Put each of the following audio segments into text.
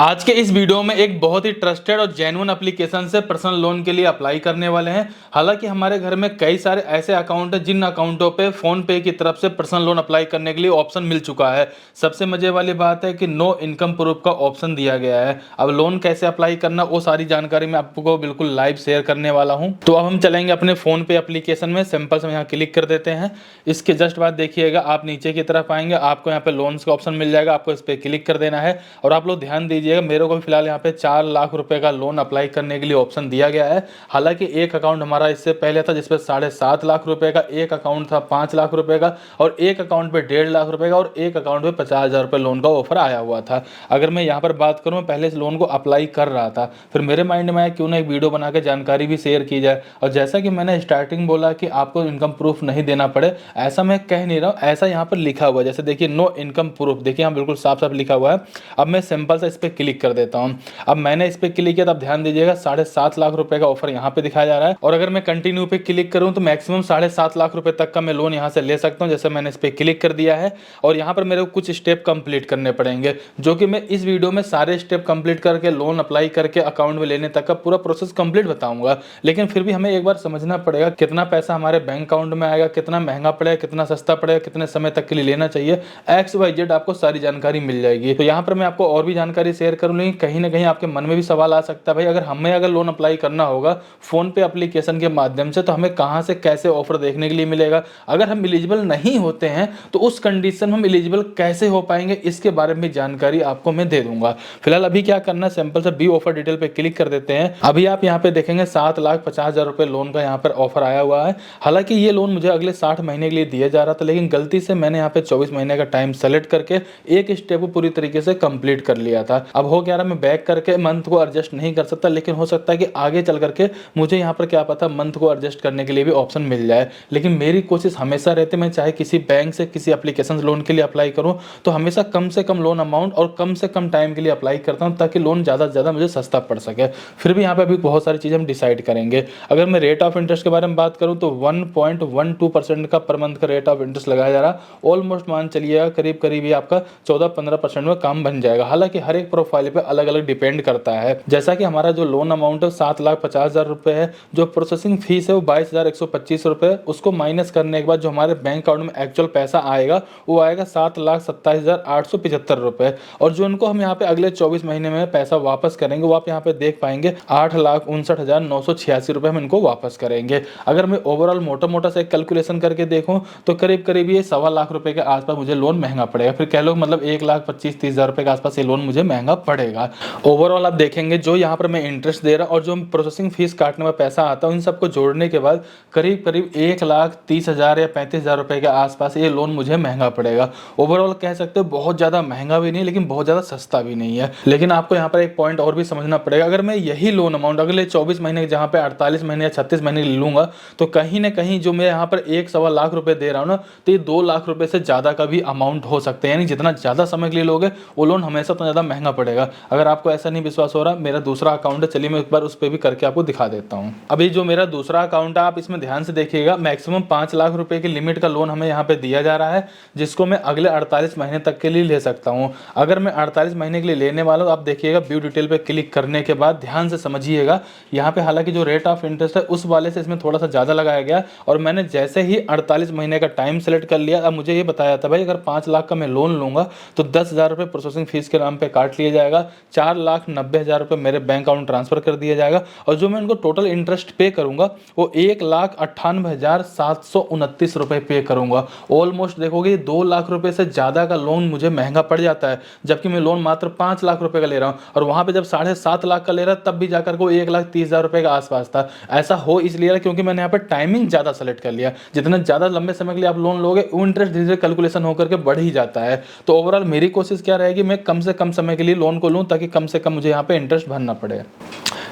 आज के इस वीडियो में एक बहुत ही ट्रस्टेड और जेन्युइन एप्लीकेशन से पर्सनल लोन के लिए अप्लाई करने वाले हैं। हालांकि हमारे घर में कई सारे ऐसे अकाउंट हैं जिन अकाउंटों पे फोन पे की तरफ से पर्सनल लोन अप्लाई करने के लिए ऑप्शन मिल चुका है। सबसे मजे वाली बात है कि नो इनकम प्रूफ का ऑप्शन दिया गया है। अब लोन कैसे अप्लाई करना वो सारी जानकारी मैं आपको बिल्कुल लाइव शेयर करने वाला हूँ। तो अब हम चलेंगे अपने फोन पे एप्लीकेशन में। सिंपल से यहाँ क्लिक कर देते हैं। इसके जस्ट बाद देखिएगा आप नीचे की तरफ आएंगे, आपको यहाँ पे लोन्स का ऑप्शन मिल जाएगा। आपको इस पर क्लिक कर देना है और आप लोग ध्यान दीजिएगा, मेरे को फिलहाल यहाँ पे 4 लाख रुपए का लोन अप्लाई करने के लिए ऑप्शन दिया गया है। हालांकि एक अकाउंट हमारा इससे पहले था जिसपे 7.5 लाख रुपए का, एक अकाउंट था 5 लाख रुपए का और एक अकाउंट पे 1.5 लाख रुपए का और एक अकाउंट पे 50,000 रुपए लोन का ऑफर आया हुआ था। अगर मैं यहाँ पर बात करूँ, पहले इस लोन को अप्लाई कर रहा था, फिर मेरे माइंड में आया क्यों ना एक वीडियो बना के जानकारी भी शेयर की जाए। और जैसा कि मैंने स्टार्टिंग बोला कि आपको इनकम प्रूफ नहीं देना पड़े, ऐसा मैं कह नहीं रहा हूँ, ऐसा यहाँ पर लिखा हुआ है। जैसे देखिए नो इनकम प्रूफ, देखिए यहाँ बिल्कुल साफ साफ लिखा हुआ है। अब मैं सिंपल से इस पर क्लिक कर देता हूँ। अब मैंने इस पे क्लिक किया, तब ध्यान दीजिएगा 7.5 लाख रुपए का ऑफर यहाँ पे दिखाया जा रहा है। और अगर मैं कंटिन्यू पे क्लिक करूँ तो मैक्सिमम 7.5 लाख रुपए तक का मैं लोन यहाँ से ले सकता हूँ। जैसे मैंने इस पे क्लिक कर दिया है और यहाँ पर मेरे को कुछ स्टेप कंप्लीट करने पड़ेंगे, जो कि मैं इस वीडियो में सारे स्टेप कंप्लीट करके लोन अप्लाई करके अकाउंट में लेने तक का पूरा प्रोसेस कंप्लीट बताऊंगा। लेकिन फिर भी हमें एक बार समझना पड़ेगा कितना पैसा हमारे बैंक अकाउंट में आएगा, कितना महंगा पड़ेगा, कितना सस्ता पड़ेगा, कितने समय तक के लिए लेना चाहिए, XYZ आपको सारी जानकारी मिल जाएगी। तो यहाँ पर मैं आपको और भी जानकारी शेयर करूँ, लेकिन कहीं ना कहीं आपके मन में भी सवाल आ सकता है, भाई अगर लोन अप्लाई करना होगा फोन पे एप्लीकेशन के माध्यम से तो हमें कहां से कैसे ऑफर देखने के लिए मिलेगा, अगर हम एलिजिबल नहीं होते हैं तो उस कंडीशन में हम एलिजिबल कैसे हो पाएंगे, इसके बारे में जानकारी आपको मैं दे दूंगा। फिलहाल अभी क्या करना है, सिंपल से बी ऑफर डिटेल पे क्लिक कर देते हैं। अभी आप यहाँ पे देखेंगे 7,50,000 रुपए लोन का यहाँ पर ऑफर आया हुआ है। हालांकि ये लोन मुझे अगले 60 महीने के लिए दिया जा रहा था, लेकिन गलती से मैंने यहाँ पे 24 महीने का टाइम सेलेक्ट करके एक स्टेप को पूरी तरीके से कंप्लीट कर लिया था। अब हो क्या रहा, मैं बैक करके मंथ को एडजस्ट नहीं कर सकता, लेकिन हो सकता है कि आगे चल करके मुझे यहाँ पर क्या पता मंथ को एडजस्ट करने के लिए भी ऑप्शन मिल जाए। लेकिन मेरी कोशिश हमेशा रहती है, मैं चाहे किसी बैंक से किसी एप्लीकेशन लोन के लिए अप्लाई करूँ तो हमेशा कम से कम लोन अमाउंट और कम से कम टाइम के लिए अप्लाई करता हूँ, ताकि लोन ज़्यादा से ज़्यादा मुझे सस्ता पड़ सके। फिर भी यहाँ पे अभी बहुत सारी चीज़ें हम डिसाइड करेंगे। अगर मैं रेट ऑफ इंटरेस्ट के बारे में बात करूँ तो 1.12% का पर मंथ का रेट ऑफ इंटरेस्ट लगाया जा रहा है। ऑलमोस्ट मान चलिएगा करीब करीब ये आपका 14-15% में काम बन जाएगा। हालांकि हर एक प्रोफाइल पे अलग अलग डिपेंड करता है। जैसा कि हमारा जो लोन अमाउंट है 7,50,000 रुपए है, जो प्रोसेसिंग फीस है वो 22,125 रुपए, उसको माइनस करने के बाद जो हमारे बैंक अकाउंट में एक्चुअल पैसा आएगा वो आएगा 7,27,875 रुपए। और जो उनको हम यहाँ पे अगले 24 महीने में पैसा वापस करेंगे वो आप यहाँ पे देख पाएंगे 8,59,986 रुपए हम इनको वापस करेंगे। अगर मैं ओवरऑल मोटा मोटा से कैलकुलेशन करके देखूं तो करीब करीब ये 1.25 लाख रुपए के आसपास मुझे लोन महंगा पड़ेगा। फिर कह लो मतलब 1,25,30,000 रुपए के आसपास ये लोन मुझे महंगा पड़ेगा। ओवरऑल आप देखेंगे जो यहाँ पर मैं इंटरेस्ट दे रहा और जो प्रोसेसिंग फीस काटने में पैसा आता है, इन सबको जोड़ने के बाद करीब करीब 1,30,000 या 35,000 रुपए के आसपास ये लोन मुझे महंगा पड़ेगा। ओवरऑल कह सकते हो बहुत ज़्यादा महंगा भी नहीं, लेकिन बहुत ज़्यादा सस्ता भी नहीं है। लेकिन आपको यहाँ पर एक पॉइंट और भी समझना पड़ेगा, अगर मैं यही लोन अमाउंट अगले 24 महीने जहाँ पे 48 महीने या 36 महीने ले लूंगा तो कहीं ना कहीं जो मैं यहाँ पर 1.25 लाख रुपए दे रहा हूँ ना, तो ये 2 लाख रुपए से ज़्यादा का भी अमाउंट हो सकते हैं। यानी जितना ज़्यादा समय के लिए लोगे वो लोन हमेशा तो ज़्यादा महंगा पड़ेगा। अगर आपको ऐसा नहीं विश्वास हो रहा, मेरा दूसरा अकाउंट है, चलिए मैं एक बार उस पर भी करके आपको दिखा देता हूँ। अभी जो मेरा दूसरा अकाउंट है आप इसमें ध्यान से देखिएगा, मैक्सिमम 5 लाख रुपए की लिमिट का लोन हमें यहाँ पे दिया जा रहा है, जिसको मैं अगले 48 महीने तक के लिए ले सकता हूँ। अगर मैं 48 महीने के लिए लेने वाला हूँ, आप देखिएगा व्यू डिटेल पे क्लिक करने के बाद ध्यान से समझिएगा। यहाँ पे हालांकि जो रेट ऑफ इंटरेस्ट है उस वाले से इसमें थोड़ा सा ज़्यादा लगाया गया, और मैंने जैसे ही 48 महीने का टाइम सेलेक्ट कर लिया, अब मुझे ये बताया था भाई अगर 5 लाख का मैं लोन लूंगा तो 10,000 रुपये प्रोसेसिंग फीस के नाम पे काट लिया जाएगा, 4,90,000 रुपये मेरे बैंक अकाउंट ट्रांसफर कर दिया जाएगा, और जो मैं उनको टोटल इंटरेस्ट पे करूंगा वो 1,98,729 रुपये पे करूंगा। ऑलमोस्ट देखोगे 2 लाख रुपए से ज़्यादा का लोन मुझे महंगा पड़ जाता है, जबकि मैं लोन मात्र 5 लाख रुपए का ले रहा हूँ, और वहाँ पे जब 7.5 लाख का ले रहा तब भी जाकर को 1,30,000 रुपये के आसपास था। ऐसा हो इसलिए क्योंकि मैंने यहाँ पर टाइमिंग ज़्यादा सेलेक्ट कर लिया। जितना ज़्यादा लंबे समय के लिए आप लोन लोगे वो इंटरेस्ट धीरे धीरे कैलकुलेशन होकर के बढ़ ही जाता है। तो ओवरऑल मेरी कोशिश क्या रहेगी, मैं कम से कम समय के लिए लोन को लूँ ताकि कम से कम मुझे यहाँ पे इंटरेस्ट भरना पड़े।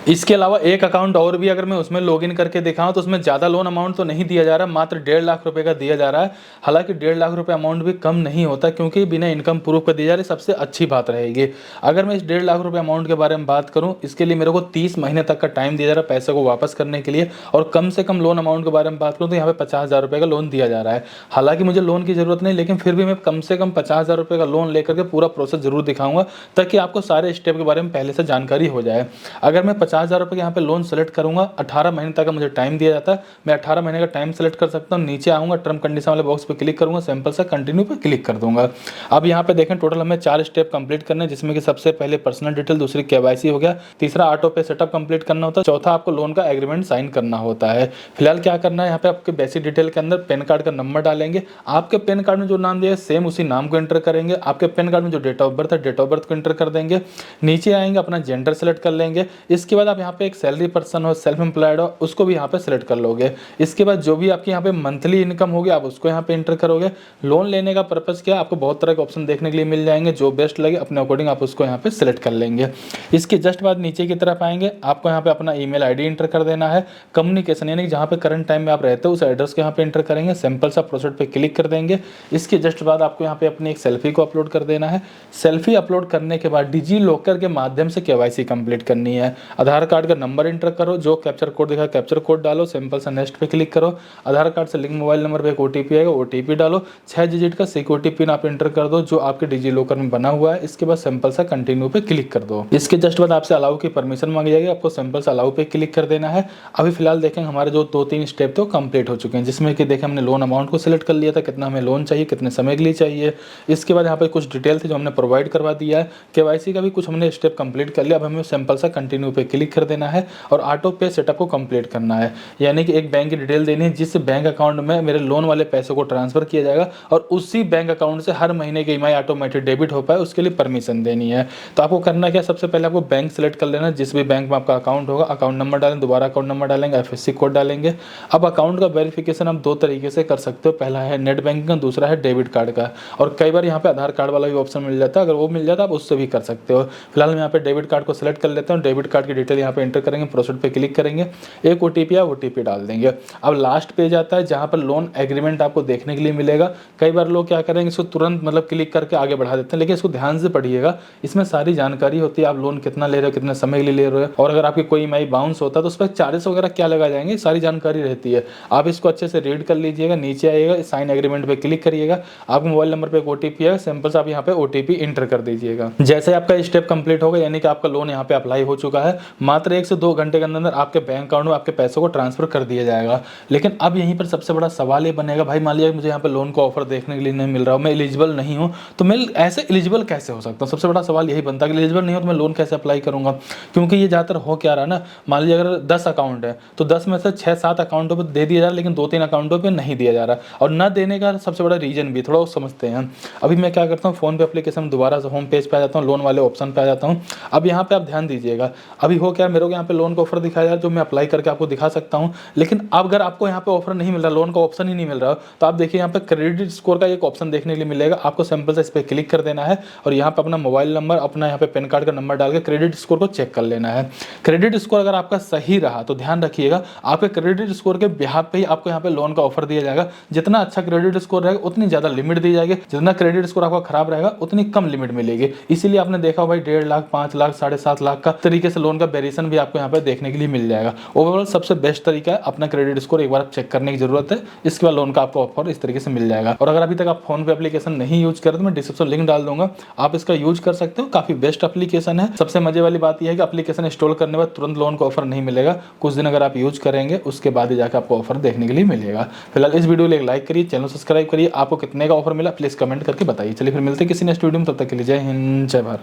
इसके अलावा एक अकाउंट और भी अगर मैं उसमें लॉगिन करके दिखाऊं तो उसमें ज़्यादा लोन अमाउंट तो नहीं दिया जा रहा, मात्र 1.5 लाख रुपए का दिया जा रहा है। हालांकि 1.5 लाख रुपए अमाउंट भी कम नहीं होता, क्योंकि बिना इनकम प्रूफ का दिया जा रहा है, सबसे अच्छी बात रहेगी। अगर मैं इस 1.5 लाख रुपए अमाउंट के बारे में बात करूँ, इसके लिए मेरे को 30 महीने तक का टाइम दिया जा रहा है पैसे को वापस करने के लिए। और कम से कम लोन अमाउंट के बारे में बात करूँ तो यहाँ पे 50,000 रुपये का लोन दिया जा रहा है। हालांकि मुझे लोन की जरूरत नहीं, लेकिन फिर भी मैं कम से कम 50,000 रुपये का लोन लेकर के पूरा प्रोसेस जरूर दिखाऊंगा, ताकि आपको सारे स्टेप के बारे में पहले से जानकारी हो जाए। अगर मैं 50,000 रुपये यहाँ पे लोन सेलेक्ट करूंगा, 18 महीने तक का मुझे टाइम दिया जाता है, मैं 18 महीने का टाइम सेलेक्ट कर सकता हूँ। नीचे आऊँगा, टर्म कंडीशन वाले बॉक्स पे क्लिक करूँगा, सिंपल सा कंटिन्यू पे क्लिक कर दूंगा। अब यहाँ पे देखें टोटल हमें 4 स्टेप कंप्लीट करने हैं, जिसमें कि सबसे पहले पर्सनल डिटेल, दूसरी केवाईसी हो गया, तीसरा ऑटो पे सेटअप कंप्लीट करना होता है, चौथा आपको लोन का एग्रीमेंट साइन करना होता है। फिलहाल क्या करना है, यहाँ पे आपके बेसिक डिटेल के अंदर पैन कार्ड का नंबर डालेंगे, आपके पैन कार्ड में जो नाम दिया है सेम उसी नाम को एंटर करेंगे, आपके पैन कार्ड में जो डेट ऑफ बर्थ है डेट ऑफ बर्थ को एंटर कर देंगे। नीचे आएंगे, अपना जेंडर सेलेक्ट कर लेंगे। इसके बाद आप यहाँ पे एक सैलरी पर्सन हो, सेल्फ एम्प्लॉयड हो, उसको भी यहाँ पे सेलेक्ट कर लोगे। इसके बाद जो भी आपकी यहाँ पे मंथली इनकम होगी आप उसको यहाँ पे एंटर करोगे। लोन लेने का पर्पस क्या है, आपको बहुत तरह के ऑप्शन देखने के लिए मिल जाएंगे, जो बेस्ट लगे अपने अकॉर्डिंग आप उसको यहाँ पे सिलेक्ट कर लेंगे। इसके जस्ट बाद नीचे की तरफ आएंगे, आपको यहाँ पे अपना ईमेल आईडी एंटर कर देना है। कम्युनिकेशन यानी कि जहाँ पे करंट टाइम में आप रहते हो उस एड्रेस को यहाँ पे एंटर करेंगे, सिंपल सा प्रोसीड पे क्लिक कर देंगे। इसके जस्ट बाद आपको यहाँ पे अपनी एक सेल्फी को अपलोड कर देना है। सेल्फी अपलोड करने के बाद डिजी लॉकर के माध्यम से केवाईसी कंप्लीट करनी है। आधार कार्ड का नंबर एंटर करो, जो कैप्चर कोड दिखा कैप्चर कोड डालो, सिंपल सा नेक्स्ट पे क्लिक करो। आधार कार्ड से लिंक मोबाइल नंबर पे एक ओटीपी आएगा, ओटीपी डालो। 6 डिजिट का सिक्योरिटी पिन आप एंटर कर दो जो आपके डिजी लॉकर में बना हुआ है। इसके बाद सिंपल सा कंटिन्यू पे क्लिक कर दो। इसके जस्ट बाद आपसे अलाउ की परमिशन मांगी जाएगी, आपको सिंपल सा अलाउ पे क्लिक कर देना है। अभी फिलहाल देखें हमारे जो 2-3 स्टेप थे वो कंप्लीट हो चुके हैं, जिसमें कि देखें हमने लोन अमाउंट को सिलेक्ट कर लिया था, कितना हमें लोन चाहिए, कितने समय के लिए चाहिए। इसके बाद यहाँ पे कुछ डिटेल थी जो हमने प्रोवाइड करवा दिया है। केवाईसी का भी कुछ हमने स्टेप कंप्लीट कर लिया। अब हमें सिंपल सा कंटिन्यू पे क्लिक कर देना है और ऑटो पे सेटअप को कंप्लीट करना है। यानी कि एक बैंक की डिटेल देनी है जिस बैंक अकाउंट में मेरे लोन वाले पैसों को ट्रांसफर किया जाएगा और उसी बैंक अकाउंट से हर महीने की ईएमआई ऑटोमेटिक डेबिट हो पाए, उसके लिए परमिशन देनी है। तो आपको करना क्या, सबसे पहले आपको बैंक सेलेक्ट कर लेना, जिस भी बैंक में आपका अकाउंट होगा अकाउंट नंबर डालें, दोबारा अकाउंट नंबर डालेंगे, एफएससी कोड डालेंगे। अब अकाउंट का वेरिफिकेशन आप 2 तरीके से कर सकते हो, पहला है नेट बैंकिंग का, दूसरा है डेबिट कार्ड का। और कई बार यहाँ पे आधार कार्ड वाला भी ऑप्शन मिल जाता है, अगर वो मिल जाता है आप उससे भी कर सकते हो। फिलहाल मैं यहाँ पे डेबिट कार्ड को सिलेक्ट कर लेता हूँ। डेबिट कार्ड की डिटेल यहाँ पे एंटर करेंगे, प्रोसीड पे क्लिक करेंगे, एक ओटीपी या ओटीपी डाल देंगे। अब लास्ट पेज आता है जहाँ पर लोन एग्रीमेंट आपको देखने के लिए मिलेगा। कई बार लोग क्या करेंगे, इसको तुरंत मतलब क्लिक करके आगे बढ़ा देते हैं, लेकिन इसको ध्यान से पढ़िएगा, इसमें सारी जानकारी होती है, आप लोन कितना ले रहे हो, कितने समय के लिए ले रहे हो, और अगर आपकी कोई ईएमआई बाउंस होता है तो उस पर चार्जेस वगैरह क्या लगा जाएंगे, सारी जानकारी रहती है। आप इसको अच्छे से रीड कर लीजिएगा। नीचे आइएगा, साइन एग्रीमेंट पे क्लिक करिएगा, आपको मोबाइल नंबर पे एक ओटीपी है, सिंपल से आप यहाँ पे ओटीपी इंटर कर दीजिएगा। जैसे आपका स्टेप कंप्लीट होगा यानी कि आपका लोन यहाँ पे अप्लाई हो चुका है, मात्र 1 से 2 घंटे के अंदर आपके बैंक अकाउंट में आपके पैसों को ट्रांसफर कर दिया जाएगा। लेकिन अब यहीं पर सबसे बड़ा सवाल ये बनेगा, भाई मान लीजिए मुझे यहाँ पे लोन का ऑफर देखने के लिए नहीं मिल रहा हो, मैं एलिजिबल नहीं हूँ, तो मैं ऐसे एलिजिबल कैसे हो सकता हूँ। सबसे बड़ा सवाल यही बनता है कि एलिजिबल नहीं हो तो मैं लोन कैसे अप्लाई करूँगा। क्योंकि ये ज़्यादातर हो क्या रहा है ना, मान लीजिए अगर 10 अकाउंट है तो 10 में से 6-7 अकाउंटों पर दे दिया जा रहा है, लेकिन 2-3 अकाउंटों पर नहीं दिया जा रहा। और न देने का सबसे बड़ा रीजन भी थोड़ा समझते हैं। अभी मैं क्या करता हूँ, फोन पे एप्लीकेशन में दोबारा से होम पेज पे आ जाता हूँ, लोन वाले ऑप्शन पे आ जाता हूँ। अब यहाँ पे आप ध्यान दीजिएगा, अभी हो क्या, मेरे को यहाँ पे लोन का ऑफर दिखाया जा रहा है जो मैं अप्लाई करके आपको दिखा सकता हूँ। लेकिन अब अगर आपको यहाँ पे ऑफर नहीं मिल रहा, लोन का ऑप्शन ही नहीं मिल रहा, तो आप देखिए यहाँ पे क्रेडिट स्कोर का एक ऑप्शन देखने के लिए मिलेगा। आपको सिंपल से इस पर क्लिक कर देना है और यहाँ पे अपना मोबाइल नंबर, अपना यहाँ पे पैन कार्ड का नंबर डाल के क्रेडिट स्कोर को चेक कर लेना है। क्रेडिट स्कोर अगर आपका सही रहा तो ध्यान रखिएगा, आपके क्रेडिट स्कोर के बिहाफ पे ही आपको यहाँ पे लोन का ऑफर दिया जाएगा। जितना अच्छा क्रेडिट स्कोर रहेगा उतनी ज्यादा लिमिट दी जाएगी, जितना क्रेडिट स्कोर आपका खराब रहेगा उतनी कम लिमिट मिलेगी। इसीलिए आपने देखा भाई 1.5 लाख, 5 लाख, 7.5 लाख का तरीके से लोन का वेरिएशन भी आपको यहाँ पे देखने के लिए मिल जाएगा। ओवरऑल सबसे बेस्ट तरीका है, अपना क्रेडिट स्कोर एक बार आप चेक करने की जरूरत है, इसके बाद लोन का आपको ऑफर इस तरीके से मिल जाएगा। और अगर अभी तक आप फोन पे एप्लीकेशन नहीं यूज कर तो मैं डिस्क्रिप्शन लिंक डाल दूंगा, आप इसका यूज कर सकते हो, काफी बेस्ट एप्लीकेशन है। सबसे मजे वाली बात यह है कि एप्लीकेशन इंस्टॉल करने के बाद तुरंत लोन का ऑफर नहीं मिलेगा, कुछ दिन अगर आप यूज करेंगे उसके बाद ही जाकर आपको ऑफर देखने के लिए मिलेगा। फिलहाल इस वीडियो को एक लाइक करिए, चैनल सब्सक्राइब करिए। आपको कितने का ऑफर मिला प्लीज कमेंट करके बताइए। चलिए फिर मिलते हैं किसी नेक्स्ट वीडियो में, तब तक के लिए जय हिंद, जय भारत।